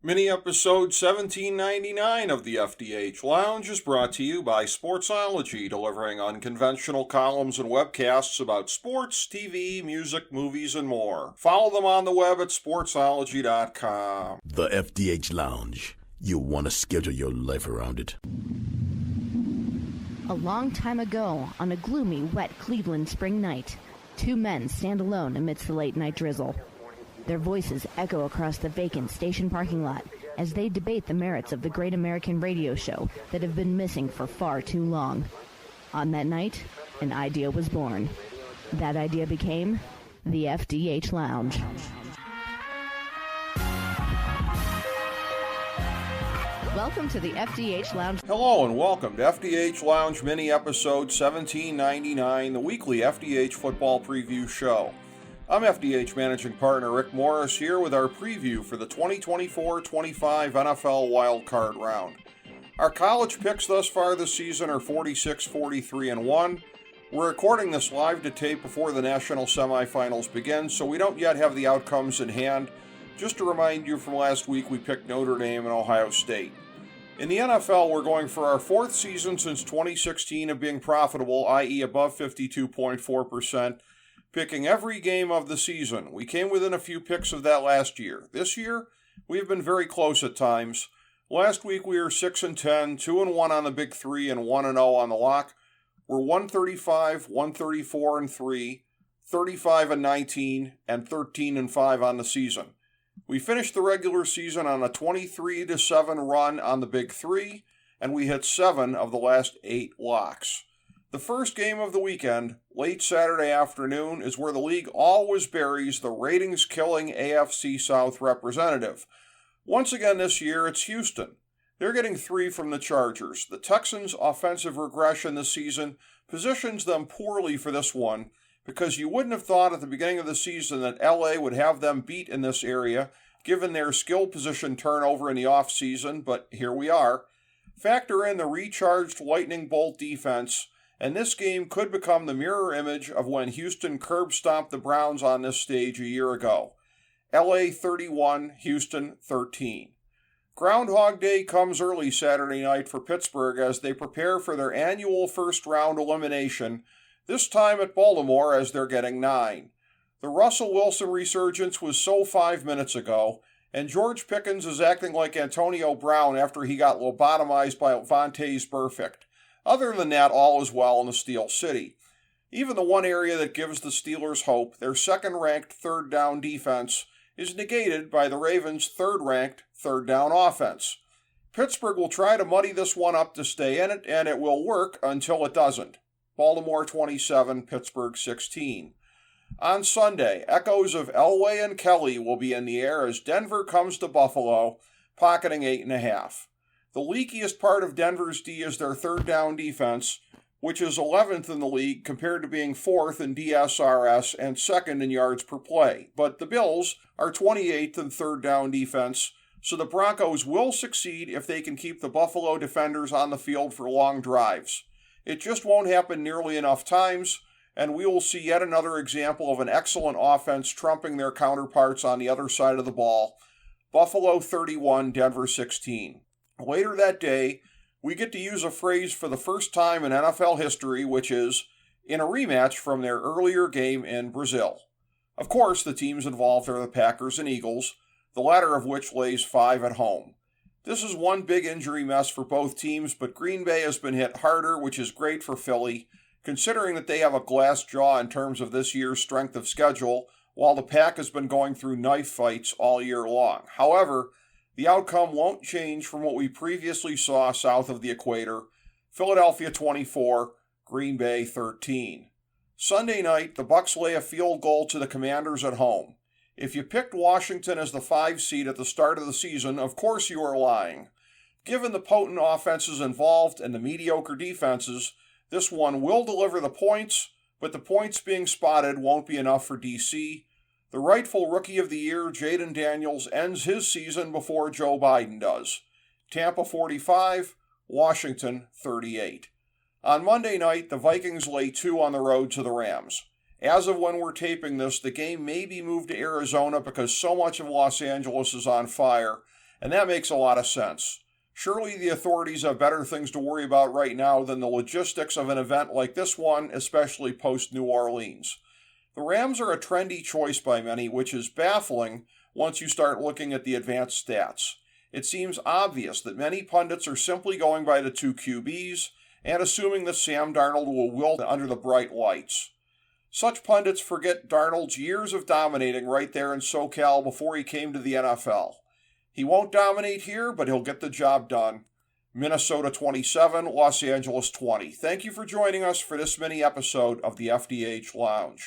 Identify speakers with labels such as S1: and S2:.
S1: Mini episode 1799 of the FDH Lounge is brought to you by Sportsology, delivering unconventional columns and webcasts about sports, TV, music, movies, and more. Follow them on the web at sportsology.com.
S2: The FDH Lounge. You want to schedule your life around it.
S3: A long time ago, on a gloomy, wet Cleveland spring night, two men stand alone amidst the late-night drizzle. Their voices echo across the vacant station parking lot as they debate the merits of the great American radio show that have been missing for far too long. On that night, an idea was born. That idea became the FDH Lounge. Welcome to the FDH Lounge.
S1: Hello and welcome to FDH Lounge mini episode 1799, the weekly FDH football preview show. I'm FDH Managing Partner Rick Morris here with our preview for the 2024-25 NFL Wild Card Round. Our college picks thus far this season are 46-43-1. We're recording this live to tape before the national semifinals begin, so we don't yet have the outcomes in hand. Just to remind you, from last week we picked Notre Dame and Ohio State. In the NFL, we're going for our fourth season since 2016 of being profitable, i.e. above 52.4%. Picking every game of the season. We came within a few picks of that last year. This year, we have been very close at times. Last week we were 6-10, 2-1 on the Big Three, and 1-0 on the lock. We're 135, 134-3, 35-19, and 13-5 on the season. We finished the regular season on a 23-7 run on the Big Three, and we hit 7 of the last 8 locks. The first game of the weekend, late Saturday afternoon, is where the league always buries the ratings-killing AFC South representative. Once again this year, it's Houston. They're getting 3 from the Chargers. The Texans' offensive regression this season positions them poorly for this one, because you wouldn't have thought at the beginning of the season that LA would have them beat in this area, given their skill position turnover in the offseason, but here we are. Factor in the recharged lightning bolt defense, and this game could become the mirror image of when Houston curb-stomped the Browns on this stage a year ago. LA 31, Houston 13. Groundhog Day comes early Saturday night for Pittsburgh as they prepare for their annual first-round elimination, this time at Baltimore as they're getting 9. The Russell Wilson resurgence was so 5 minutes ago, and George Pickens is acting like Antonio Brown after he got lobotomized by Vontaze Burfict. Other than that, all is well in the Steel City. Even the one area that gives the Steelers hope, their second-ranked third down defense, is negated by the Ravens' third-ranked third down offense. Pittsburgh will try to muddy this one up to stay in it, and it will work until it doesn't. Baltimore 27, Pittsburgh 16. On Sunday, echoes of Elway and Kelly will be in the air as Denver comes to Buffalo, pocketing 8.5. The leakiest part of Denver's D is their third down defense, which is 11th in the league compared to being 4th in DSRS and 2nd in yards per play. But the Bills are 28th in third down defense, so the Broncos will succeed if they can keep the Buffalo defenders on the field for long drives. It just won't happen nearly enough times, and we will see yet another example of an excellent offense trumping their counterparts on the other side of the ball. Buffalo 31, Denver 16. Later that day, we get to use a phrase for the first time in NFL history, which is, in a rematch from their earlier game in Brazil. Of course, the teams involved are the Packers and Eagles, the latter of which lays 5 at home. This is one big injury mess for both teams, but Green Bay has been hit harder, which is great for Philly, considering that they have a glass jaw in terms of this year's strength of schedule, while the Pack has been going through knife fights all year long. However, the outcome won't change from what we previously saw south of the equator. Philadelphia 24, Green Bay 13. Sunday night, the Bucs lay a field goal to the Commanders at home. If you picked Washington as the 5 seed at the start of the season, of course you are lying. Given the potent offenses involved and the mediocre defenses, this one will deliver the points, but the points being spotted won't be enough for DC. The rightful Rookie of the Year, Jaden Daniels, ends his season before Joe Biden does. Tampa 45, Washington 38. On Monday night, the Vikings lay 2 on the road to the Rams. As of when we're taping this, the game may be moved to Arizona because so much of Los Angeles is on fire, And that makes a lot of sense. Surely the authorities have better things to worry about right now than the logistics of an event like this one, especially post-New Orleans. The Rams are a trendy choice by many, which is baffling once you start looking at the advanced stats. It seems obvious that many pundits are simply going by the two QBs and assuming that Sam Darnold will wilt under the bright lights. Such pundits forget Darnold's years of dominating right there in SoCal before he came to the NFL. He won't dominate here, but he'll get the job done. Minnesota 27, Los Angeles 20. Thank you for joining us for this mini episode of the FDH Lounge.